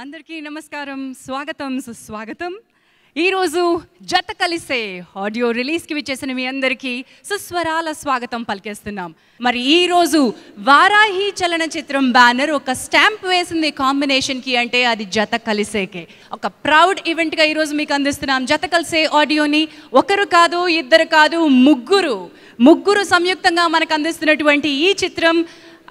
అందరికీ నమస్కారం, స్వాగతం, సుస్వాగతం. ఈరోజు జత కలిసే ఆడియో రిలీజ్కి విచ్చేసిన మీ అందరికీ సుస్వరాల స్వాగతం పలికేస్తున్నాం. మరి ఈరోజు వారాహి చలనచిత్రం బ్యానర్ ఒక స్టాంప్ వేసింది కాంబినేషన్కి, అంటే అది జత కలిసేకే. ఒక ప్రౌడ్ ఈవెంట్గా ఈరోజు మీకు అందిస్తున్నాం జత కలిసే ఆడియోని. ఒకరు కాదు, ఇద్దరు కాదు, ముగ్గురు సంయుక్తంగా మనకు అందిస్తున్నటువంటి ఈ చిత్రం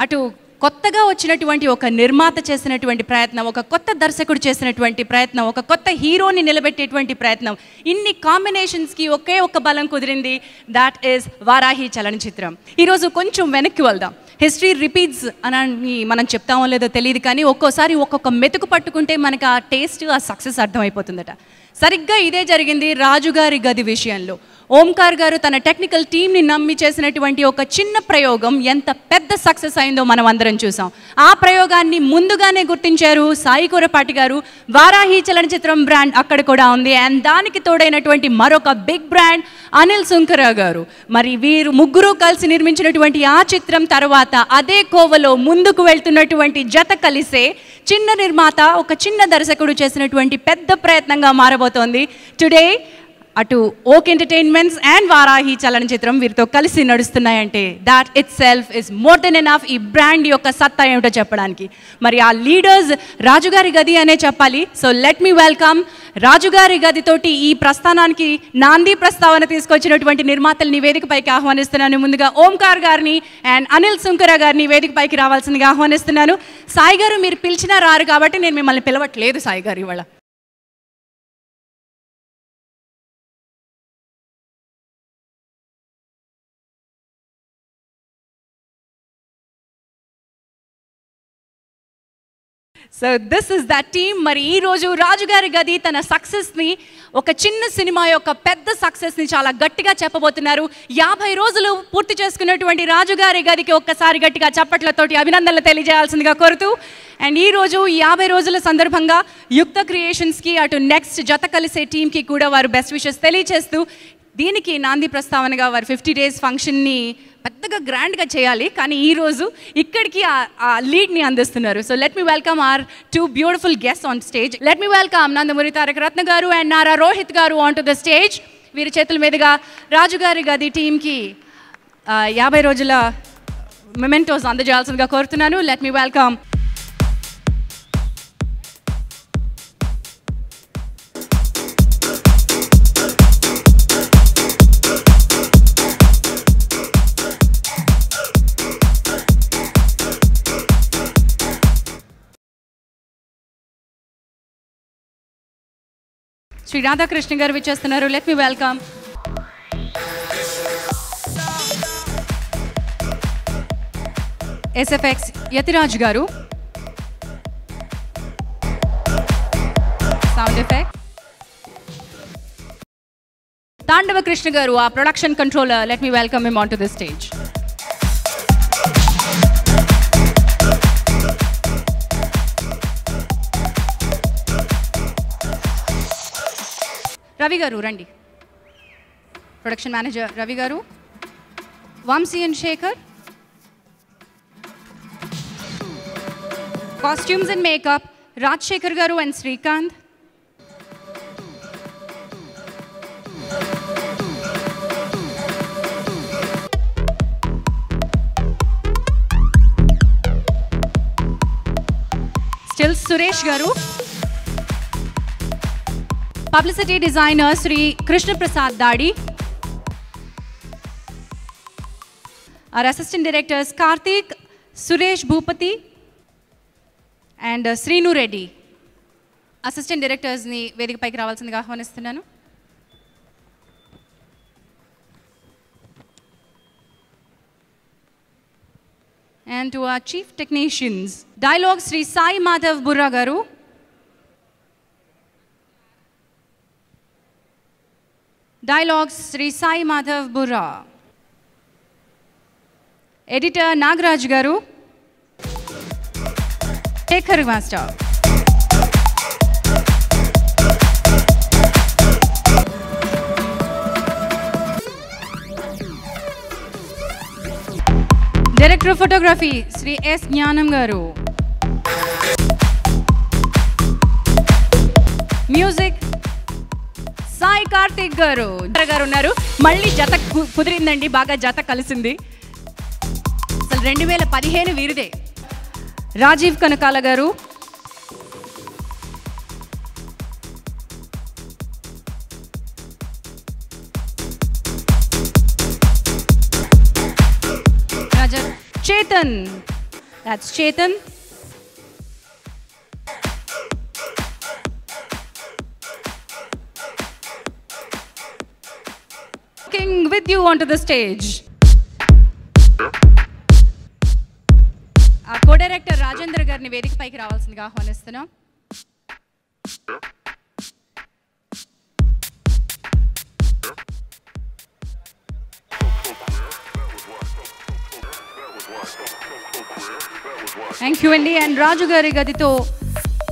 అటు కొత్తగా వచ్చినటువంటి ఒక నిర్మాత చేసినటువంటి ప్రయత్నం, ఒక కొత్త దర్శకుడు చేసినటువంటి ప్రయత్నం, ఒక కొత్త హీరోని నిలబెట్టేటువంటి ప్రయత్నం, ఇన్ని కాంబినేషన్స్కి ఒకే ఒక బలం కుదిరింది. దాట్ ఈస్ వారాహి చలనచిత్రం. ఈరోజు కొంచెం వెనక్కి వెళ్దాం. హిస్టరీ రిపీట్స్ అని మనం చెప్తామో లేదో తెలియదు, కానీ ఒక్కోసారి ఒక్కొక్క మెతుకు పట్టుకుంటే మనకు ఆ టేస్ట్, ఆ సక్సెస్ అర్థమైపోతుందట. సరిగ్గా ఇదే జరిగింది రాజుగారి గది విషయంలో. ఓంకార్ గారు తన టెక్నికల్ టీంని నమ్మి చేసినటువంటి ఒక చిన్న ప్రయోగం ఎంత పెద్ద సక్సెస్ అయిందో మనం అందరం చూసాం. ఆ ప్రయోగాన్ని ముందుగానే గుర్తించారు సాయి కొరపాటి గారు. వారాహి చలనచిత్రం బ్రాండ్ అక్కడ కూడా ఉంది. అండ్ దానికి తోడైనటువంటి మరొక బిగ్ బ్రాండ్ అనిల్ సుంకర గారు. మరి వీరు ముగ్గురు కలిసి నిర్మించినటువంటి ఆ చిత్రం తర్వాత అదే కోవలో ముందుకు వెళ్తున్నటువంటి జత కలిసే చిన్న నిర్మాత, ఒక చిన్న దర్శకుడు చేసినటువంటి పెద్ద ప్రయత్నంగా మారబోతోంది. టుడే అటు ఓక్ ఎంటర్టైన్మెంట్స్ అండ్ వారాహి చలనచిత్రం వీరితో కలిసి నడుస్తున్నాయంటే that itself is more than enough ఈ బ్రాండ్ యొక్క సత్తా ఏమిటో చెప్పడానికి. మరి ఆ లీడర్స్ రాజుగారి గది అనే చెప్పాలి. సో లెట్ మీ వెల్కమ్ రాజుగారి గదితోటి ఈ ప్రస్థానానికి నాంది ప్రస్తావన తీసుకొచ్చినటువంటి నిర్మాతల్ని వేదికపైకి ఆహ్వానిస్తున్నాను. ముందుగా ఓంకార్ గారిని అండ్ అనిల్ సుంకర గారిని వేదికపైకి రావాల్సిందిగా ఆహ్వానిస్తున్నాను. సాయి గారు, మీరు పిలిచినా రారు కాబట్టి నేను మిమ్మల్ని పిలవట్లేదు సాయి గారు ఇవాళ. So this is that team. మరి ఈరోజు రాజుగారి గది తన సక్సెస్ని, ఒక చిన్న సినిమా యొక్క పెద్ద సక్సెస్ని చాలా గట్టిగా చెప్పబోతున్నారు. 50 రోజులు పూర్తి చేసుకున్నటువంటి రాజుగారి గదికి ఒక్కసారి గట్టిగా చప్పట్లతోటి అభినందనలు తెలియజేయాల్సిందిగా కోరుతూ, అండ్ ఈరోజు 50 రోజుల సందర్భంగా యుక్త క్రియేషన్స్కి అటు నెక్స్ట్ జత కలిసే టీమ్కి కూడా వారు బెస్ట్ విషెస్ తెలియజేస్తూ, దీనికి నాంది ప్రస్తావనగా వారు 50 days ఫంక్షన్ని పెద్దగా గ్రాండ్గా చేయాలి, కానీ ఈరోజు ఇక్కడికి ఆ లీడ్ని అందిస్తున్నారు. So let me welcome our 2 beautiful guests on stage. Let me welcome Nandamuri Taraka Ratna garu and Nara Rohit గారు ఆన్ టు ద స్టేజ్. వీరి చేతుల మీదుగా రాజుగారి గది టీమ్కి 50 రోజుల మెమెంటోస్ అందజేయాల్సిందిగా కోరుతున్నాను. Let me welcome Shri Radhakrishna గారు విచ్చేస్తున్నారు. Let me welcome SFX Yathiraj గారు, సౌండ్ ఎఫెక్ట్. తాండవ కృష్ణ గారు, ఆ production controller. Let me welcome him on to the stage. Ravi గారు రండి. ప్రొడక్షన్ మేనేజర్ రవి గారు, Vamsi and Sekhar, costumes and makeup Rajasekhar గారు అండ్ శ్రీకాంత్, స్టిల్ సురేష్ గారు, publicity designer Shri Krishna Prasad Dadi, our assistant directors Karthik, Suresh Bhupati and Srinu Reddy. Assistant డైరెక్టర్స్ని వేదికపైకి రావాల్సిందిగా ఆహ్వానిస్తున్నాను. And to our chief technicians, dialogue Sri Sai Madhav Burra garu, dialogues Sri Sai Madhav Burra, editor Nagaraj garu, Shekhar master, director of photography Sri S Jnanam garu, music Sai Karthik గారు ఉన్నారు. మళ్ళీ జత కుదిరిందండి, బాగా జత కలిసింది. అసలు 2015 వీరిదే. రాజీవ్ కనకాల గారు, Chetan, that's Chetan. Walking with you onto the stage. Our co-director Rajendra గారిని వేదిక పైకి రావాల్సిందిగా ఆహ్వానిస్తున్నాం. థ్యాంక్ యూ అండి. అండ్ రాజు గారి గదితో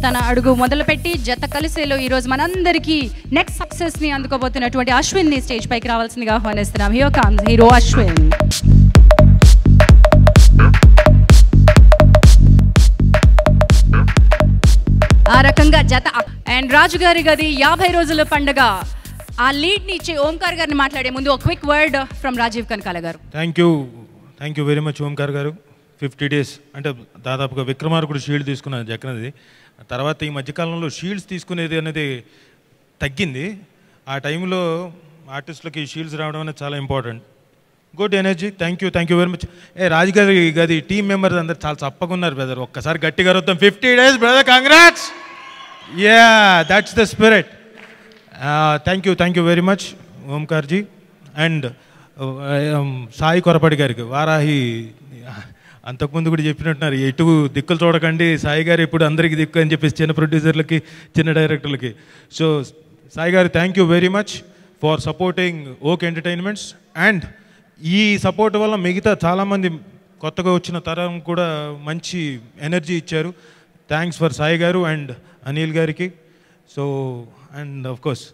తన అడుగు మొదలుపెట్టి జత కలిసేలో ఈరోజు మనందరికీ నెక్స్ట్ సక్సెస్ని అందుకోబోతున్నటువంటి అశ్విన్ని స్టేజ్ పైకి రావాల్సిందిగా ఆహ్వానిస్తున్నాం. Here comes hero Ashwin. ఆ రకంగా జత. అండ్ రాజు గారి గది 50 రోజుల పండుగ ఆ లీడ్ని ఇచ్చే ఓంకార్ గారిని మాట్లాడే ముందు ఒక quick word from Rajeev Kanakala గారు. Thank you very much Omkar గారు. 50 days అంటే దాదాపుగా విక్రమార్కుడు షీల్డ్ తీసుకున్నాను జగన్ది. తర్వాత ఈ మధ్యకాలంలో షీల్డ్స్ తీసుకునేది అనేది తగ్గింది. ఆ టైంలో ఆర్టిస్టులకి షీల్డ్స్ రావడం అనేది చాలా important. Good energy. Thank you very much. రాజుగారి గది టీమ్ మెంబర్స్ అందరు చాలా చప్పగా ఉన్నారు బ్రదర్. ఒక్కసారి గట్టిగా వద్దాం. 50 days brother, congrats. That's the spirit. Thank you very much Omkarji. And Sai Korapati గారికి, వారాహి అంతకుముందు కూడా చెప్పినట్టున్నారు, ఎటు దిక్కులు చూడకండి, సాయి గారు ఇప్పుడు అందరికీ దిక్కు అని చెప్పేసి చిన్న ప్రొడ్యూసర్లకి చిన్న డైరెక్టర్లకి. సో సాయి గారు thank you very much for supporting ఓక్ ఎంటర్టైన్మెంట్స్. అండ్ ఈ సపోర్ట్ వల్ల మిగతా చాలామంది కొత్తగా వచ్చిన తరం కూడా మంచి ఎనర్జీ ఇచ్చారు. థ్యాంక్స్ ఫర్ సాయి గారు అండ్ అనిల్ గారికి. So and of course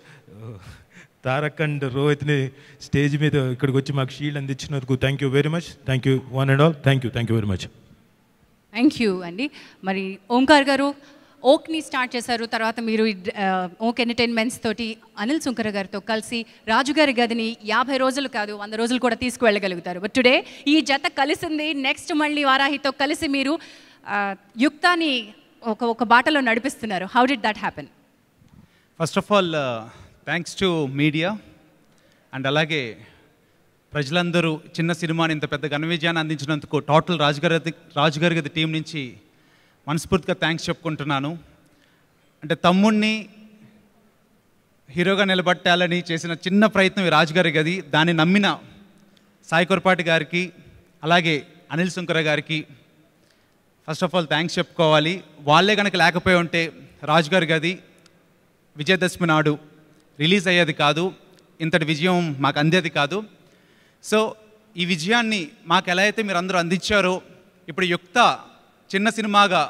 Tarak and రోహిత్ని స్టేజ్ మీద ఇక్కడికి వచ్చి మాకు షీల్డ్ అందించినందుకు thank you very much. Thank you one and all. Thank you very much. Thank you అండి. మరి ఓంకార్ గారు ఓక్ని స్టార్ట్ చేశారు, తర్వాత మీరు ఓక్ ఎంటర్టైన్మెంట్స్ తోటి అనిల్ సుంకర గారితో కలిసి రాజుగారి గదిని 50 రోజులు కాదు 100 రోజులు కూడా తీసుకువెళ్ళగలుగుతారు. బట్ టుడే ఈ జత కలిసింది. నెక్స్ట్ మళ్ళీ వారాహితో కలిసి మీరు యుక్తాని ఒక బాటలో నడిపిస్తున్నారు. How did that happen? First of all thanks to media and అలాగే ప్రజలందరూ చిన్న సినిమాని ఇంత పెద్ద ఘన విజయాన్ని అందించినందుకు టోటల్ రాజుగారి గది టీం నుంచి మనస్ఫూర్తిగా థ్యాంక్స్ చెప్పుకుంటున్నాను. అంటే తమ్ముడిని హీరోగా నిలబట్టాలని చేసిన చిన్న ప్రయత్నం ఈ రాజుగారి గది. దాన్ని నమ్మిన సాయి కొరపాటి గారికి అలాగే అనిల్ సుంకర గారికి ఫస్ట్ ఆఫ్ ఆల్ థ్యాంక్స్ చెప్పుకోవాలి. వాళ్ళే కనుక లేకపోయి ఉంటే రాజుగారి గది విజయదశమి నాడు రిలీజ్ అయ్యేది కాదు, ఇంతటి విజయం మాకు అందేది కాదు. సో ఈ విజయాన్ని మాకు ఎలా అయితే మీరు అందరూ అందించారో, ఇప్పుడు యుక్త చిన్న సినిమాగా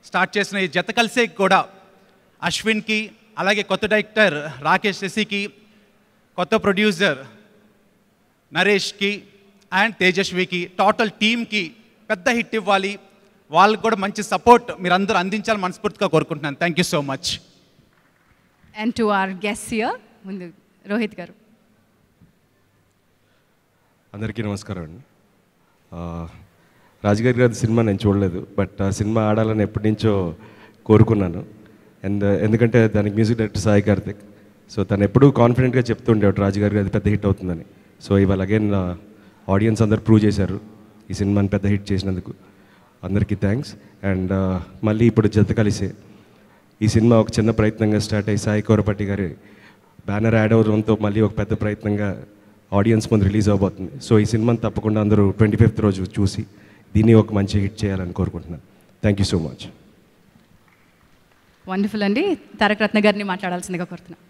స్టార్ట్ చేసిన ఈ జత కలిసే కూడా అశ్విన్కి, అలాగే కొత్త డైరెక్టర్ రాకేష్ శశికి, కొత్త ప్రొడ్యూసర్ నరేష్కి అండ్ తేజస్వికి, టోటల్ టీమ్కి పెద్ద హిట్ ఇవ్వాలి. వాళ్ళకి కూడా మంచి సపోర్ట్ మీరు అందరూ అందించాలని మనస్ఫూర్తిగా కోరుకుంటున్నాను. Thank you so much. And to our guest here ముందు రోహిత్ గారు. అందరికీ నమస్కారం అండి. రాజుగారి గారి సినిమా నేను చూడలేదు, బట్ ఆ సినిమా ఆడాలని ఎప్పటి నుంచో కోరుకున్నాను. అండ్ ఎందుకంటే దానికి music director Sai Karthik. So తను ఎప్పుడూ కాన్ఫిడెంట్గా చెప్తుండేవాడు రాజుగారి గారి పెద్ద హిట్ అవుతుందని. సో ఇవాళ అగైన్ ఆడియన్స్ అందరు ప్రూవ్ చేశారు ఈ సినిమాని పెద్ద హిట్ చేసినందుకు. అందరికీ థ్యాంక్స్. అండ్ మళ్ళీ ఇప్పుడు జత కలిసే ఈ సినిమా ఒక చిన్న ప్రయత్నంగా స్టార్ట్ అయ్యి సాయి కొరపాటి గారి బ్యానర్ యాడ్ అవడంతో మళ్ళీ ఒక పెద్ద ప్రయత్నంగా ఆడియన్స్ ముందు రిలీజ్ అవబోతుంది. సో ఈ సినిమాని తప్పకుండా అందరూ 25th రోజు చూసి దీన్ని ఒక మంచి హిట్ చేయాలని కోరుకుంటున్నాను. Thank you so much. Wonderful అండి. తారక రత్న గారిని మాట్లాడాల్సిందిగా కోరుతున్నాను.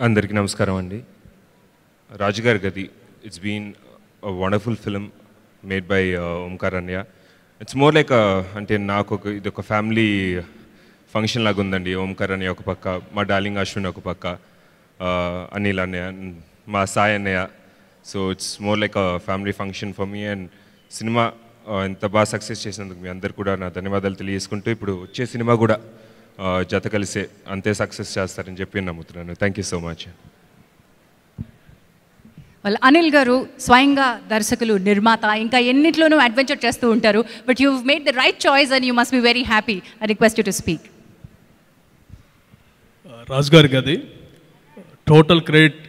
అందరికీ నమస్కారం అండి. Rajugari Gadhi, it's been a wonderful film made by Omkar అన్య. ఇట్స్ మోర్ లైక్ అంటే నాకు ఇది ఒక ఫ్యామిలీ ఫంక్షన్ లాగా ఉందండి. ఓంకార్ అన్నయ్య ఒక పక్క, మా డార్లింగ్ అశ్విన్ ఒక పక్క, అనిల్ అన్నయ్య, మా సాయి అన్నయ్య. So it's more like a family function for me. And cinema ఎంత బాగా సక్సెస్ చేసినందుకు మీ అందరు కూడా నా ధన్యవాదాలు తెలియజేసుకుంటూ, ఇప్పుడు వచ్చే సినిమా కూడా జత కలిసే అంతే సక్సెస్ చేస్తారని చెప్పి నమ్ముతున్నాను. Thank you so much. వాళ్ళు అనిల్ గారు స్వయంగా దర్శకులు, నిర్మాత, ఇంకా ఎన్నిట్లోనూ అడ్వెంచర్ చేస్తూ ఉంటారు. But you made the right choice and you must be very happy. I request you to speak. Raju గారికి అది total credit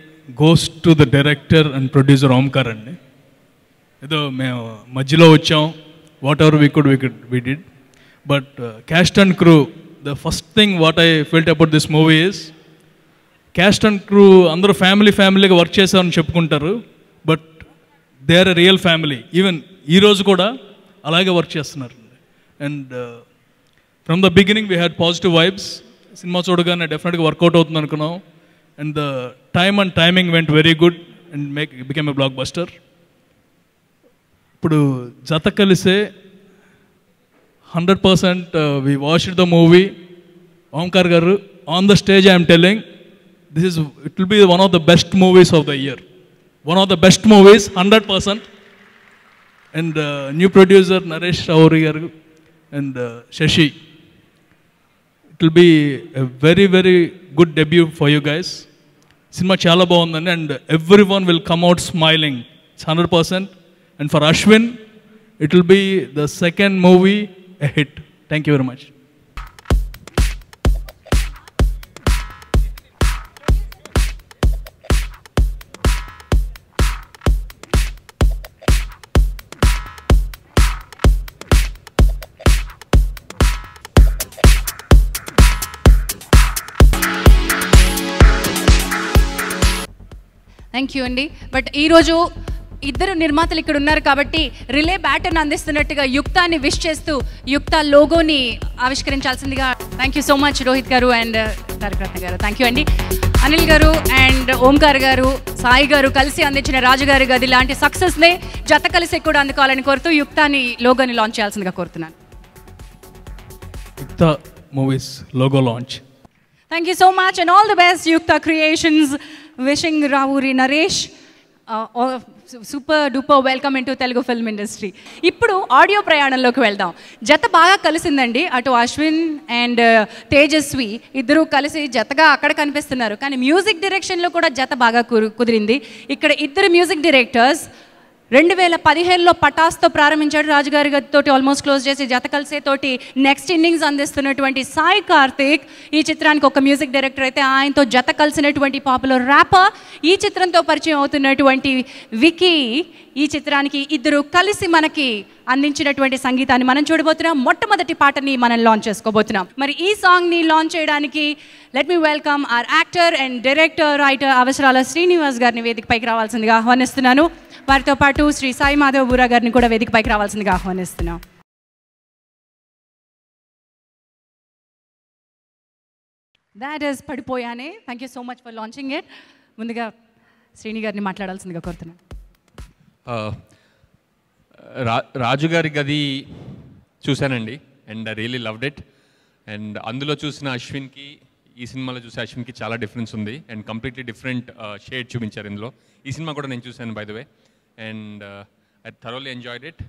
goes to the director and producer Omkar అండి. ఏదో మేము మధ్యలో వచ్చాం, whatever we did. But cast and crew, the first thing what I felt about this movie is cast and crew అందరూ ఫ్యామిలీగా work చేశారని చెప్పుకుంటారు, but they are a real family. Even ఈరోజు కూడా అలాగే వర్క్ చేస్తున్నారు. And from the beginning we had positive vibes. Cinema చూడగానే డెఫినెట్గా వర్కౌట్ అవుతుంది అనుకున్నాం. And the timing went very good and became a blockbuster. ఇప్పుడు జత కలిసే 100% we watched the movie. Omkar garu, on the stage I am telling, it will be one of the best movies of the year. One of the best movies, 100%. And new producer Naresh Rauri garu and Shashi. It will be a very, very good debut for you guys. Cinema chala bagundi and everyone will come out smiling. It's 100%. And for Ashwin, it will be the second movie a hit. Thank you very much. Thank you అండి. బట్ ఈరోజు ఇద్దరు నిర్మాతలు ఇక్కడ ఉన్నారు కాబట్టి relay baton అందిస్తున్నట్టుగా యుక్తాని విష్ చేస్తూ యుక్త లోగోని ఆవిష్కరించాల్సిందిగా. Thank you so much Rohit గారు అండ్ తారకరత్న గారు. థ్యాంక్ యూ అండి. అనిల్ గారు అండ్ ఓంకార్ గారు, సాయి గారు కలిసి అందించిన రాజుగారి గది లాంటి సక్సెస్నే జత కలిసి కూడా అందుకోవాలని కోరుతూ యుక్తాని లోగోని లాంచ్ చేయాల్సిందిగా కోరుతున్నాను. యుక్త movies logo launch. Thank you so much and all the best, Yukta Creations. Wishing Rauri Naresh super duper welcome into Telugu film industry. ఇప్పుడు ఆడియో ప్రయాణంలోకి వెళ్దాం. జత బాగా కలిసిందండి. అటు అశ్విన్ అండ్ తేజస్వి ఇద్దరు కలిసి జతగా అక్కడ కనిపిస్తున్నారు, కానీ మ్యూజిక్ డైరెక్షన్లో కూడా జత బాగా కుదిరింది. ఇక్కడ ఇద్దరు మ్యూజిక్ డైరెక్టర్స్ 2015లో పటాస్తో ప్రారంభించాడు రాజుగారి గదితోటి ఆల్మోస్ట్ క్లోజ్ చేసి జత కలిసేతోటి నెక్స్ట్ ఇన్నింగ్స్ అందిస్తున్నటువంటి సాయి కార్తిక్ ఈ చిత్రానికి ఒక మ్యూజిక్ డైరెక్టర్ అయితే, ఆయనతో జత కలిసినటువంటి పాపులర్ ర్యాపర్ ఈ చిత్రంతో పరిచయం అవుతున్నటువంటి వికీ ఈ చిత్రానికి ఇద్దరు కలిసి మనకి అందించినటువంటి సంగీతాన్ని మనం చూడబోతున్నాం. మొట్టమొదటి పాటని మనం లాంచ్ చేసుకోబోతున్నాం. మరి ఈ సాంగ్ని లాంచ్ చేయడానికి let me welcome our actor and director writer Avasarala Srinivas గారిని వేదికపైకి రావాల్సిందిగా ఆహ్వానిస్తున్నాను. వారితో పాటు శ్రీ సాయి మాధవ్ బూరా గారిని కూడా వేదికపైకి రావాల్సిందిగా ఆహ్వానిస్తున్నాం. దాట్ ఈస్ పడిపోయానే. Thank you so much for launching it. ముందుగా శ్రీని గారిని మాట్లాడాల్సిందిగా కోరుతున్నాను. రాజుగారి గది చూశానండి and I really loved it. And అందులో చూసిన అశ్విన్కి ఈ సినిమాలో చూసే అశ్విన్కి చాలా డిఫరెన్స్ ఉంది అండ్ కంప్లీట్లీ డిఫరెంట్ షేడ్ చూపించారు ఇందులో. ఈ సినిమా కూడా నేను చూశాను by the way and I thoroughly enjoyed it.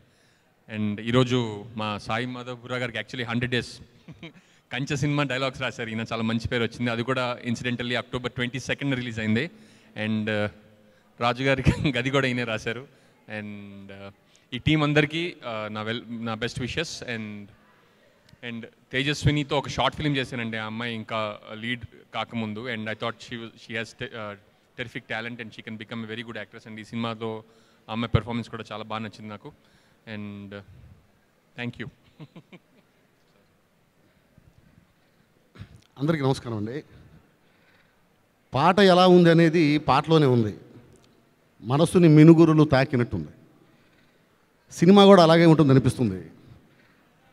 And ఈరోజు మా సాయి మాధవ్ బుర్రా గారికి యాక్చువల్లీ 100 days కంచె సినిమా డైలాగ్స్ రాశారు. ఈయన చాలా మంచి పేరు వచ్చింది. అది కూడా ఇన్సిడెంటల్లీ October 22 రిలీజ్ అయింది. అండ్ రాజుగారికి గది కూడా ఈయనే రాశారు. అండ్ ఈ టీం అందరికీ నా బెస్ట్ విషెస్. అండ్ తేజస్వినితో ఒక షార్ట్ ఫిల్మ్ చేశానండి ఆ అమ్మాయి ఇంకా లీడ్ కాకముందు. And I thought she has terrific talent and she can become a very good actress. And ఈ సినిమాలో ఆ అమ్మాయి పెర్ఫార్మెన్స్ కూడా చాలా బాగా నచ్చింది నాకు. And thank you. అందరికీ నమస్కారం అండి. పాట ఎలా ఉంది అనేది పాటలోనే ఉంది. మనస్సుని మినుగురులు తాకినట్టుంది. సినిమా కూడా అలాగే ఉంటుంది అనిపిస్తుంది.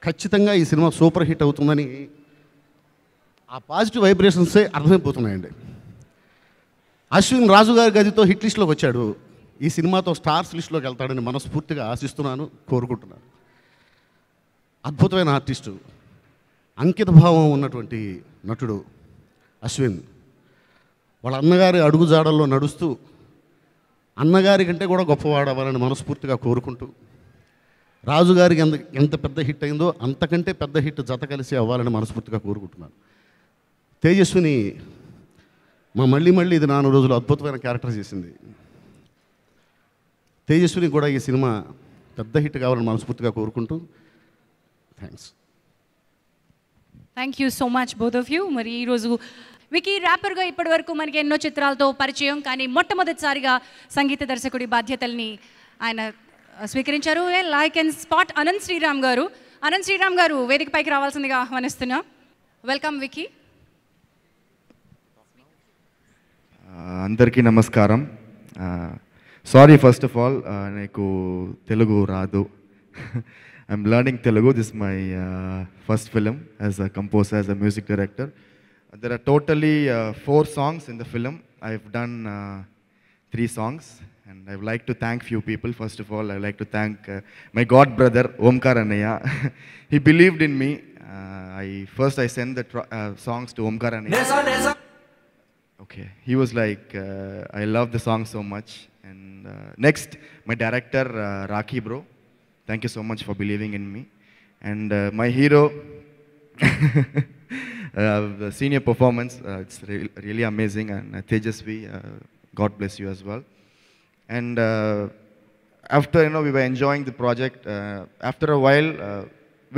ఖచ్చితంగా ఈ సినిమా సూపర్ హిట్ అవుతుందని ఆ పాజిటివ్ వైబ్రేషన్సే అర్థమైపోతున్నాయండి. అశ్విన్ రాజుగారి గదితో హిట్ లిస్ట్లోకి వచ్చాడు. ఈ సినిమాతో స్టార్స్ లిస్ట్లోకి వెళ్తాడని మనస్ఫూర్తిగా ఆశిస్తున్నాను, కోరుకుంటున్నాను. అద్భుతమైన ఆర్టిస్టు, అంకిత భావం ఉన్నటువంటి నటుడు అశ్విన్. వాళ్ళ అన్నగారి అడుగుజాడల్లో నడుస్తూ అన్నగారి కంటే కూడా గొప్పవాడవ్వాలని మనస్ఫూర్తిగా కోరుకుంటూ, రాజుగారికి ఎంత పెద్ద హిట్ అయిందో అంతకంటే పెద్ద హిట్ జత కలిసి అవ్వాలని మనస్ఫూర్తిగా కోరుకుంటున్నాను. తేజస్విని మా మళ్ళీ ఇది 4 రోజులు అద్భుతమైన క్యారెక్టర్ చేసింది. తేజస్విని కూడా ఈ సినిమా పెద్ద హిట్ కావాలని మనస్ఫూర్తిగా కోరుకుంటూ thanks. Thank you so much both of you. మరి ఈరోజు వికీ ర్యాపర్గా ఇప్పటివరకు మనకి ఎన్నో చిత్రాలతో పరిచయం, కానీ మొట్టమొదటిసారిగా సంగీత దర్శకుడి బాధ్యతల్ని ఆయన స్వీకరించారు. I can spot Anant Sriram garu. Anant Sriram గారు వేదికపైకి రావాల్సిందిగా ఆహ్వానిస్తున్నా. Welcome wiki. అందరికీ నమస్కారం. సారీ ఫస్ట్ ఆఫ్ ఆల్, నాకు తెలుగు రాదు. I'm learning Telugu. This my first film as a composer, as a music director. There are totally 4 songs in the film. I've done 3 songs, and I would like to thank few people. First of all, I would like to thank my god brother Omkar Annaya. He believed in me. I sent the songs to Omkar Annaya. Okay, he was like, I love the song so much. And next, my director Rakhi bro. Thank you so much for believing in me. And my hero. The senior performance, it's really amazing, and Tejasvi, God bless you as well. And after, we were enjoying the project. After a while,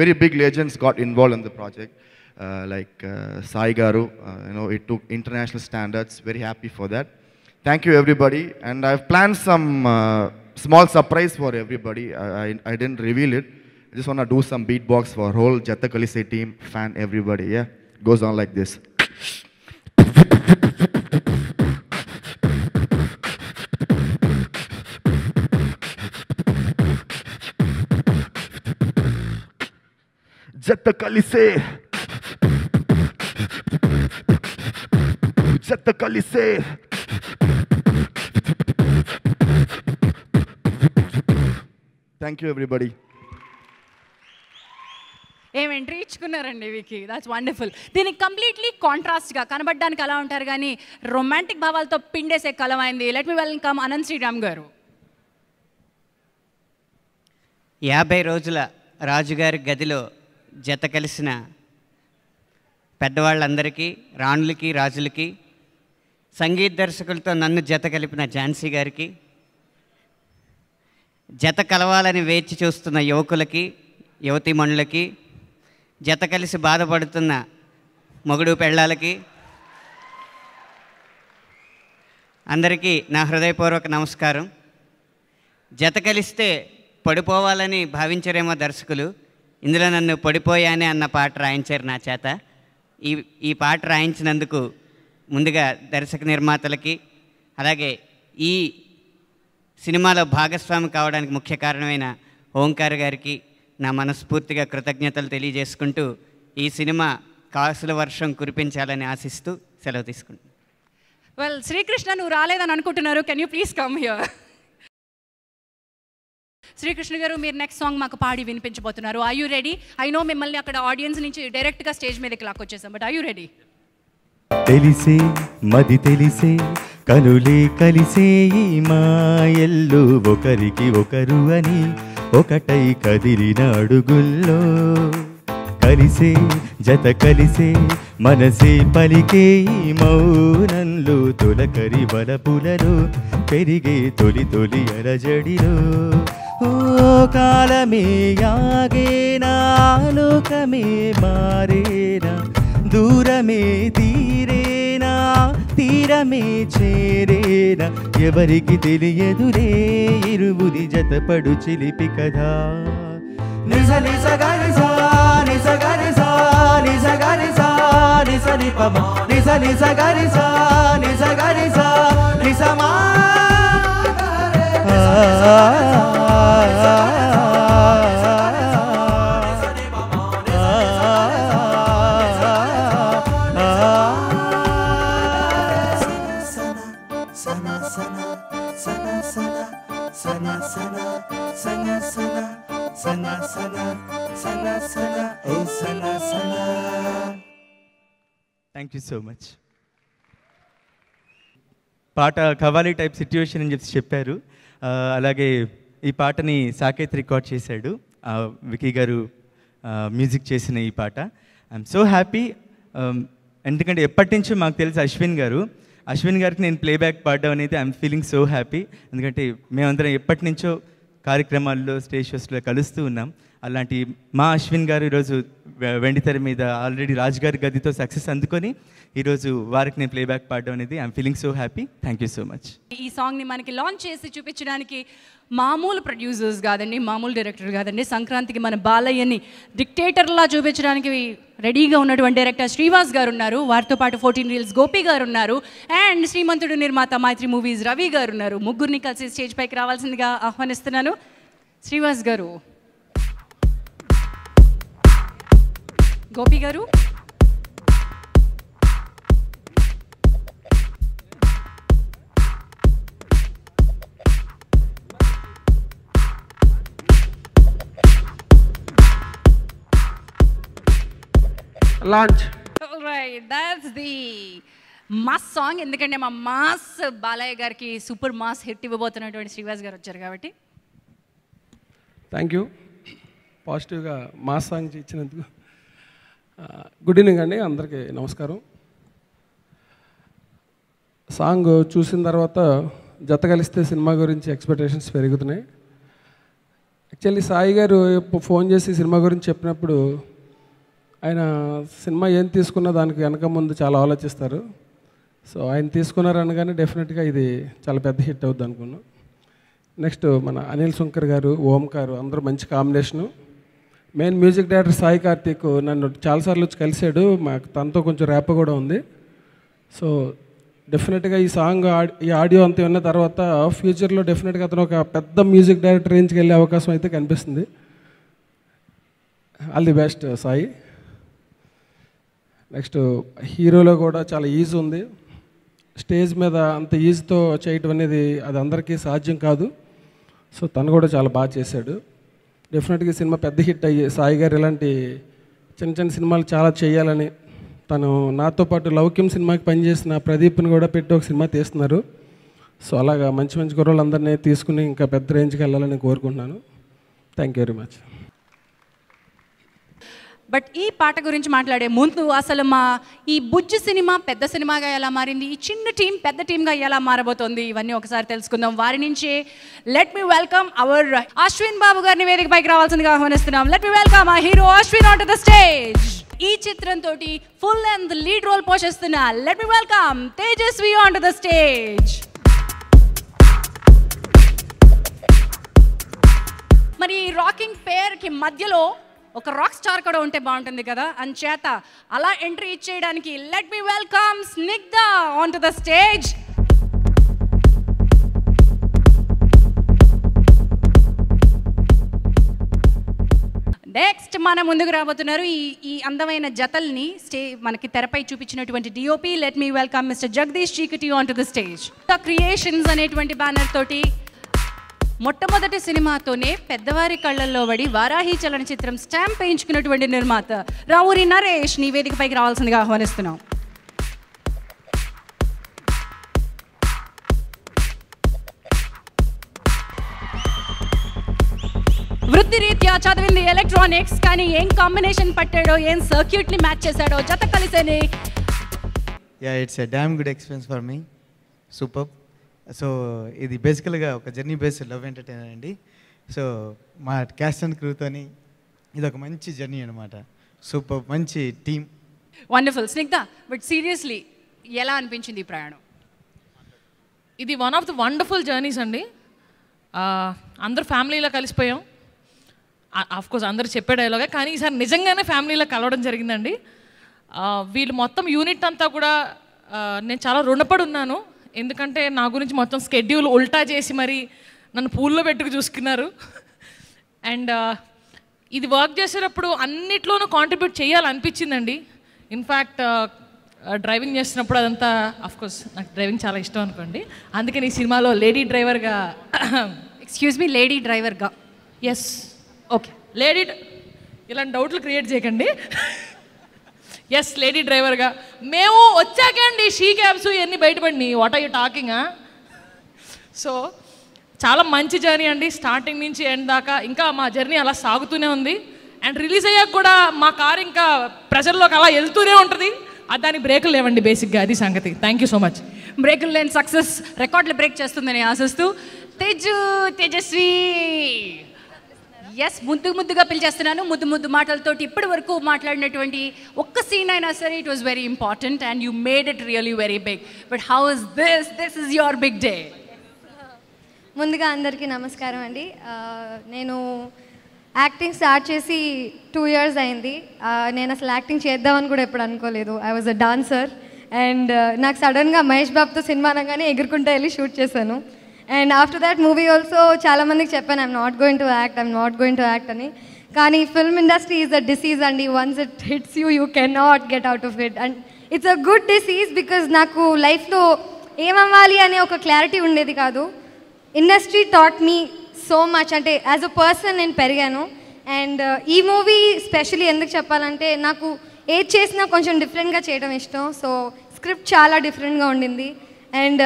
very big legends got involved in the project, like Sai Garu. It took international standards. Very happy for that. Thank you everybody, and I've planned some small surprise for everybody. I didn't reveal it. I just want to do some beatbox for whole Jatta Kalise team, fan, everybody. Yeah. Goes on like this. Jatta Kalise. Jatta Kalise. Thank you everybody. ఏం entry ఇచ్చుకున్నారండి Vicky. That's wonderful. దీనికి completely కాంట్రాస్ట్గా కనబడడానికి అలా ఉంటారు, కానీ romantic భావాలతో పిండేసే కలమైంది. Let me welcome Anant Sriram గారు. 50 రోజుల రాజుగారి గదిలో జత కలిసిన పెద్దవాళ్ళందరికీ, రాణులకి, రాజులకి, సంగీత దర్శకులతో నన్ను జత కలిపిన ఝాన్సీ గారికి, జత కలవాలని వేచి చూస్తున్న యువకులకి, యువతీమణులకి, జత కలిసి బాధపడుతున్న మొగుడు పెళ్ళాలకి అందరికీ నా హృదయపూర్వక నమస్కారం. జత కలిస్తే పడిపోవాలని భావించారేమో దర్శకులు. ఇందులో నన్ను పడిపోయానే అన్న పాట రాయించారు నా చేత. ఈ పాట రాయించినందుకు ముందుగా దర్శక నిర్మాతలకి, అలాగే ఈ సినిమాలో భాగస్వామి కావడానికి ముఖ్య కారణమైన ఓంకార్ గారికి నా మనస్ఫూర్తిగా కృతజ్ఞతలు తెలియజేసుకుంటూ ఈ సినిమా కాసుల వర్షం కురిపించాలని ఆశిస్తూ సెలవు తీసుకుంటాను. వెల్ శ్రీకృష్ణ, నువ్వు రాలేదని అనుకుంటున్నారు. Can you please come here. Srikrishna గారు, మీరు నెక్స్ట్ సాంగ్ మాకు పాడి వినిపించబోతున్నారు. Are you ready? I know మిమ్మల్ని అక్కడ ఆడియన్స్ నుంచి డైరెక్ట్గా స్టేజ్ మీదకి లాక్కొచ్చేసాం, బట్ ఆర్ యూ రెడీ? తెలిసే మది తెలిసే కనులే కలిసే ఈ మాయల్లో ఒకరికి ఒకరు అని ఒకటై కదిలిన అడుగుల్లో కలిసే జత కలిసే మనసే పలికే ఈ మౌనంలో తొలకరి వలపులలో పెరిగే తొలి తొలి అలజడిలో ఓ కాలమే యాగేనా, లోకమే మారేనా, దూరమే తీరేనా, తీరమే చేరేనా, ఎవరికి తెలియదులే ఇరువురి జతపడు చిలిపి కథ. నిజ నిజ గరిసా నిజ గరిసా నిజ గరిసా నిజ నిపమ నిజ నిజ గరిసా నిజ గరిసా నిజమా థ్యాంక్ యూ సో మచ్. పాట కవాలి టైప్ సిట్యుయేషన్ అని చెప్పారు. అలాగే ఈ పాటని సాకేత్ రికార్డ్ చేశాడు. వికీ గారు మ్యూజిక్ చేసిన ఈ పాట. I'm so happy. ఎందుకంటే ఎప్పటి నుంచో మాకు తెలుసు అశ్విన్ గారికి నేను ప్లేబ్యాక్ పాడడం అనేది ఐఎమ్ ఫీలింగ్ సో హ్యాపీ. ఎందుకంటే మేమందరం ఎప్పటి నుంచో కార్యక్రమాల్లో స్టేజ్ షోస్లో కలుస్తూ ఉన్నాం. అలాంటి మా అశ్విన్ గారు ఈరోజు వెండితెర మీద ఆల్రెడీ రాజుగారి గదితో సక్సెస్ అందుకొని ఈరోజు వారికి నేను ప్లేబ్యాక్ పాడడం అనేది I'm feeling so happy. Thank you so much. ఈ సాంగ్ని మనకి లాంచ్ చేసి చూపించడానికి మామూలు ప్రొడ్యూసర్స్ కాదండి, మామూలు డైరెక్టర్ కాదండి, సంక్రాంతికి మన బాలయ్యని డిక్టేటర్లా చూపించడానికి రెడీగా ఉన్నటువంటి డైరెక్టర్ శ్రీవాస్ గారు ఉన్నారు. వారితో పాటు 14 Reels గోపి గారు ఉన్నారు. అండ్ శ్రీమంతుడు నిర్మాత మైత్రి మూవీస్ రవి గారు ఉన్నారు. ముగ్గురిని కలిసి స్టేజ్ పైకి రావాల్సిందిగా ఆహ్వానిస్తున్నాను. శ్రీవాస్ గారు, గోపి గారు, launch. Right, that's the mass song. ఎందుకంటే మా మాస్ బాలయ్య గారికి సూపర్ మాస్ హిట్ ఇవ్వబోతున్నటువంటి శ్రీవాస్ గారు వచ్చారు కాబట్టి. థ్యాంక్ యూ పాజిటివ్గా మాస్ సాంగ్ ఇచ్చినందుకు. గుడ్ ఈవినింగ్ అండి, అందరికీ నమస్కారం. సాంగ్ చూసిన తర్వాత జత కలిస్తే సినిమా గురించి ఎక్స్పెక్టేషన్స్ పెరుగుతున్నాయి. యాక్చువల్లీ సాయి గారు ఫోన్ చేసి సినిమా గురించి చెప్పినప్పుడు ఆయన సినిమా ఏం తీసుకున్నా దానికి వెనక ముందు చాలా ఆలోచిస్తారు. సో ఆయన తీసుకున్నారు అనగానే డెఫినెట్గా ఇది చాలా పెద్ద హిట్ అవుద్ది అనుకున్నాం. నెక్స్ట్ మన అనిల్ శంకర్ గారు, ఓంకార్ అందరూ మంచి combination. Main music director Sai Karthik నన్ను చాలాసార్లు వచ్చి కలిశాడు, మాకు తనతో కొంచెం ర్యాప్ కూడా ఉంది. సో డెఫినెట్గా ఈ సాంగ్ ఈ ఆడియో అంతా విన్న తర్వాత ఫ్యూచర్లో డెఫినెట్గా అతను ఒక పెద్ద మ్యూజిక్ డైరెక్టర్ రేంజ్కి వెళ్ళే అవకాశం అయితే కనిపిస్తుంది. All the best Sai. Next హీరోలో కూడా చాలా ఈజీ ఉంది. స్టేజ్ మీద అంత ఈజీతో చేయటం అనేది అది అందరికీ సాధ్యం కాదు. సో తను కూడా చాలా బాగా చేశాడు. డెఫినెట్గా సినిమా పెద్ద హిట్ అయ్యి సాయి గారు ఇలాంటి చిన్న చిన్న సినిమాలు చాలా చేయాలని తను నాతో పాటు లౌక్యం సినిమాకి పనిచేసిన ప్రదీప్ని కూడా పెట్టి ఒక సినిమా తీస్తున్నారు. సో అలాగా మంచి మంచి కుర్రోళ్ళందరినీ తీసుకుని ఇంకా పెద్ద రేంజ్కి వెళ్ళాలని కోరుకుంటున్నాను. Thank you very much. But ఈ పాట గురించి మాట్లాడే ముందు అసలు మా ఈ బుజ్జి సినిమా పెద్ద సినిమాగా ఎలా మారింది, ఈ చిన్న టీం పెద్ద టీంగా ఎలా మారబోతోంది, ఇవన్నీ ఒకసారి తెలుసుకుందాం. వారి నుంచే let me welcome our Ashwin Babu గారిని వేదిక పైకి రావాల్సిందిగా ఆహ్వానిస్తున్నాం. లెట్ మీ వెల్కమ్ ఆ hero Ashwin on to the stage. ఈ చిత్రంతో ఫుల్ లెంత్ లీడ్ రోల్ పోషిస్తున్న let me welcome Tejaswi on to the stage. మరి రాకింగ్ పేర్కి మధ్యలో ఒక రాక్ స్టార్ కూడా ఉంటే బాగుంటుంది కదా, అంచేత అలా ఎంట్రీ ఇచ్చేయడానికి let me welcome Snigdha on to the stage. Next మన ముందుకు రాబోతున్నారు ఈ అందమైన జతల్ని మనకి తెరపై చూపించినటువంటి DOP. Let me welcome mister Jagadish Cheekati on to the stage. Creations అనేటువంటి బ్యానర్ తోటి మొట్టమొదటి సినిమాతోనే పెద్దవారి కళ్ళల్లో పడి వారాహి చలనచిత్రం స్టాంప్ వేయించుకున్నటువంటి నిర్మాత రావూరి నరేష్ ని వేదిక పైకి రావాల్సిందిగా ఆహ్వానిస్తున్నాం. వృత్తిరీత్యా చదివింది ఎలక్ట్రానిక్స్, కానీ ఏం కాంబినేషన్ పట్టాడో, ఏం సర్క్యూట్ ని మ్యాచ్ చేశాడో జత కలిసేనే. Yeah, it's a damn good experience for me. Super. So ఇది బేసికల్గా ఒక జర్నీ బేస్డ్ లవ్ ఎంటర్టైనర్ అండి. సో మా క్యాస్ట్ అండ్ క్రూతోని ఇది ఒక మంచి జర్నీ అనమాట. సూపర్, మంచి team. Wonderful. Snigdha, but seriously ఎలా అనిపించింది ఈ ప్రయాణం? ఇది one of the wonderful journeys అండి. అందరూ ఫ్యామిలీలో కలిసిపోయాం. ఆఫ్కోర్స్ అందరూ చెప్పే డైలాగే, కానీ ఈసారి నిజంగానే ఫ్యామిలీలో కలవడం జరిగిందండి. వీళ్ళు మొత్తం యూనిట్ అంతా కూడా నేను చాలా రుణపడి ఉన్నాను. ఎందుకంటే నా గురించి మొత్తం స్కెడ్యూల్ ఉల్టా చేసి మరి నన్ను పూల్లో పెట్టుకు చూసుకున్నారు. అండ్ ఇది వర్క్ చేసేటప్పుడు అన్నిట్లోనూ కాంట్రిబ్యూట్ చేయాలనిపించిందండి. ఇన్ఫ్యాక్ట్ డ్రైవింగ్ చేస్తున్నప్పుడు అదంతా, ఆఫ్కోర్స్ నాకు డ్రైవింగ్ చాలా ఇష్టం అనుకోండి, అందుకని ఈ సినిమాలో లేడీ డ్రైవర్గా, ఎక్స్క్యూజ్ మీ, లేడీ డ్రైవర్గా, ఎస్ ఓకే, లేడీ, ఇలాంటి డౌట్లు క్రియేట్ చేయకండి. ఎస్, లేడీ డ్రైవర్గా మేము వచ్చాకే అండి షీ క్యాబ్స్ ఇవన్నీ బయటపడినాయి. What are you talking? So చాలా మంచి జర్నీ అండి, స్టార్టింగ్ నుంచి ఎండ్ దాకా. ఇంకా మా జర్నీ అలా సాగుతూనే ఉంది. అండ్ రిలీజ్ అయ్యాక కూడా మా కార్ ఇంకా ప్రజల్లోకి అలా వెళ్తూనే ఉంటుంది. దాని బ్రేకులు లేవండి బేసిక్గా, అది సంగతి. Thank you so much. బ్రేకులు లేని సక్సెస్ రికార్డులు బ్రేక్ చేస్తుందని ఆశిస్తూ తేజస్వి ఎస్ ముద్దుగా పిలిచేస్తున్నాను. ముద్దు మాటలతోటి ఇప్పటి వరకు మాట్లాడినటువంటి ఒక్క సీన్ అయినా సరే it was very important and you made it really very big. But how is this is your big day? ముందుగా అందరికీ నమస్కారం అండి. నేను యాక్టింగ్ స్టార్ట్ చేసి 2 years అయింది. నేను అసలు యాక్టింగ్ చేద్దామని కూడా ఎప్పుడు అనుకోలేదు. I was a dancer and నాకు సడన్గా మహేష్ బాబుతో సినిమా అనగానే ఎగురుకుంటూ వెళ్ళి షూట్ చేశాను. And after that movie also చాలామందికి చెప్పాను I'm not going to act అని. కానీ film industry is a disease అండి. Once it hits you can not get out of it. And it's a good disease because నాకు లైఫ్లో ఏమవ్వాలి అనే ఒక క్లారిటీ ఉండేది కాదు. Industry taught me so much. అంటే యాజ్ అ పర్సన్ నేను పెరిగాను. అండ్ ఈ మూవీ స్పెషల్లీ ఎందుకు చెప్పాలంటే నాకు ఏది చేసినా కొంచెం డిఫరెంట్గా చేయడం ఇష్టం. సో స్క్రిప్ట్ చాలా డిఫరెంట్గా ఉండింది. అండ్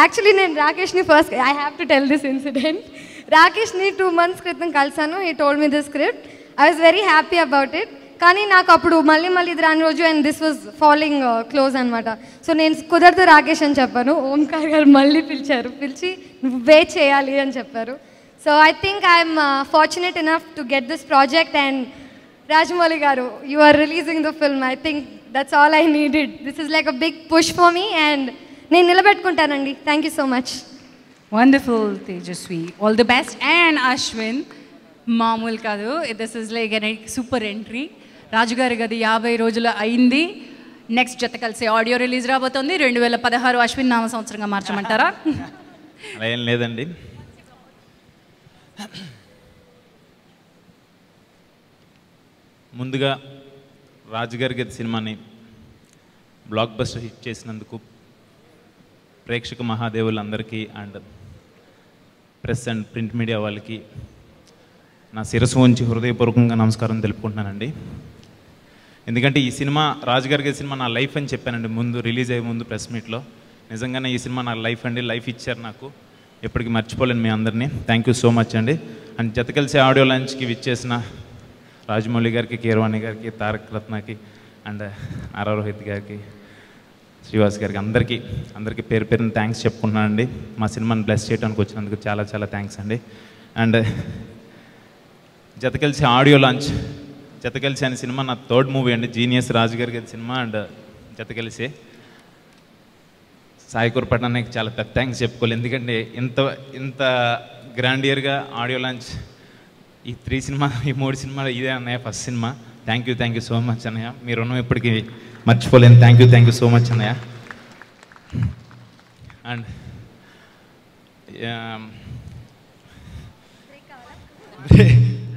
యాక్చువల్లీ నేను రాకేష్ని first I have to tell this incident. రాకేష్ని 2 months క్రితం కలిసాను. He told me this script. I was very happy about it. కానీ నాకు అప్పుడు మళ్ళీ ఇది రాని రోజు and this was following close అనమాట. సో నేను కుదరదు రాకేష్ అని చెప్పాను. ఓంకార్ గారు మళ్ళీ పిలిచి నువ్వు వెయిట్ చేయాలి అని చెప్పారు. So I think I'm fortunate enough to get this project. And Rajamouli గారు, you are releasing the film. I think that's all I needed. This is like a big push for me and నేను నిలబెట్టుకుంటానండి. Thank you so much. Wonderful Tejaswi, all the best. And Ashwin మామూలు కాదు, this is like an super entry. Rajugari Gadhi 50 రోజులు అయింది. Next జత కలిసి audio release రాబోతోంది. 2016 అశ్విన్ నామ సంవత్సరంగా మార్చమంటారా? అలా ఏం లేదండి. ముందుగా రాజుగారి గది సినిమాని బ్లాక్ బస్టర్ హిట్ చేసినందుకు ప్రేక్షక మహాదేవులందరికీ and press and print media వాళ్ళకి నా శిరస్సు ఉంచి హృదయపూర్వకంగా నమస్కారం తెలుపుకుంటున్నానండి. ఎందుకంటే ఈ సినిమా రాజుగారి గది సినిమా నా లైఫ్ అని చెప్పానండి ముందు, రిలీజ్ అయ్యే ముందు ప్రెస్ మీట్లో. నిజంగానే ఈ సినిమా నా లైఫ్ అండి. లైఫ్ ఇచ్చారు నాకు, ఎప్పటికీ మర్చిపోలేను మీ అందరినీ. థ్యాంక్ యూ సో మచ్ అండి. అండ్ జత కలిసి ఆడియో లాంచ్కి విచ్చేసిన రాజమౌళి గారికి, కీరవాణి గారికి, తారక్ రత్నకి అండ్ ఆర్ఆర్ రోహిత్ గారికి, శ్రీవాస్ గారికి అందరికీ పేరు పేరున థ్యాంక్స్ చెప్పుకుంటున్నానండి. మా సినిమాని బ్లెస్ చేయడానికి వచ్చినందుకు చాలా చాలా థ్యాంక్స్ అండి. అండ్ జత కలిసి ఆడియో లాంచ్, జత కలిసి అనే సినిమా నా 3rd మూవీ అండి. జీనియస్ రాజుగారి గారి సినిమా అండ్ జత కలిసి. సాయి కురపట్నానికి చాలా పెద్ద థ్యాంక్స్ చెప్పుకోవాలి. ఎందుకంటే ఇంత గ్రాండియర్గా ఆడియో లాంచ్ ఈ 3 సినిమాలు ఇదే అన్నయ్య first cinema. Thank you so much అన్నయ్య. మీ రుణం ఎప్పటికీ మర్చిపోలేను. థ్యాంక్ యూ సో మచ్ అన్నయ్య. అండ్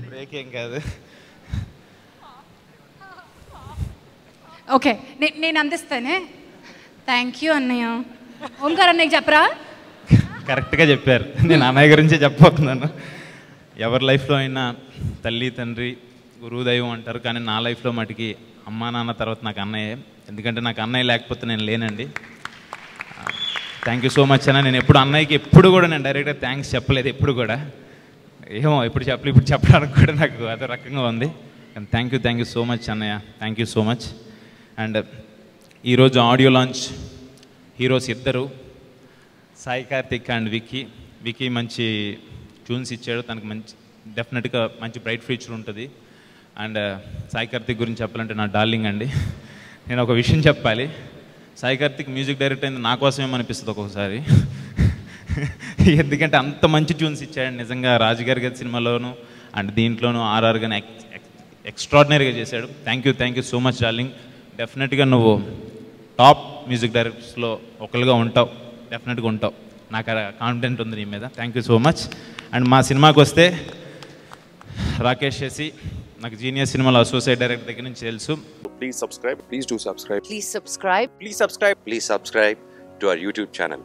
బ్రేక్ ఏం కాదు. ఓకే, నేను అందిస్తానే. థ్యాంక్ యూ అన్నయ్య. ఓంకార్ అన్నయ్యకి చెప్పరా? కరెక్ట్గా చెప్పారు. నేను అన్నయ్య గురించే చెప్పబోతున్నాను. ఎవరి లైఫ్లో అయినా తల్లి తండ్రి గురువు దైవం అంటారు, కానీ నా లైఫ్లో మటుకి అమ్మా నాన్న తర్వాత నాకు అన్నయ్యే. ఎందుకంటే నాకు అన్నయ్య లేకపోతే నేను లేనండి. థ్యాంక్ యూ సో మచ్ అన్న. నేను అన్నయ్యకి ఎప్పుడు కూడా నేను డైరెక్ట్గా థ్యాంక్స్ చెప్పలేదు ఎప్పుడు కూడా. ఏమో ఇప్పుడు చెప్పడానికి కూడా నాకు అదే రకంగా ఉంది. థ్యాంక్ యూ సో మచ్ అన్నయ్య. Thank you so much. And ఈరోజు ఆడియో లాంచ్ హీరోస్ ఇద్దరు, సాయి కార్తిక్ అండ్ వికీ మంచి ట్యూన్స్ ఇచ్చాడు. తనకు డెఫినెట్గా మంచి బ్రైట్ ఫ్యూచర్ ఉంటుంది. అండ్ సాయి కార్తిక్ గురించి చెప్పాలంటే నా డార్లింగ్ అండి. నేను ఒక విషయం చెప్పాలి. సాయి కార్తిక్ మ్యూజిక్ డైరెక్టర్ అయింది నా కోసమేమో అనిపిస్తుంది ఒక్కొక్కసారి. ఎందుకంటే అంత మంచి ట్యూన్స్ ఇచ్చాడు నిజంగా. రాజుగారి గది సినిమాలోను అండ్ దీంట్లోనూ ఆర్ఆర్ గాని ఎక్స్ట్రాడినరీగా చేశాడు. Thank you so much darling. డెఫినెట్గా నువ్వు టాప్ మ్యూజిక్ డైరెక్టర్స్లో ఒకరుగా ఉంటావు, డెఫినెట్గా ఉంటావు. నాకు కాన్ఫిడెంట్ ఉంది నీ మీద. Thank you so much. And మా సినిమాకి వస్తే రాకేష్ చేసి నాకు జీనియస్ సినిమాలో అసోసియేట్ డైరెక్టర్ దగ్గర నుంచి తెలుసు. Please subscribe to our YouTube channel.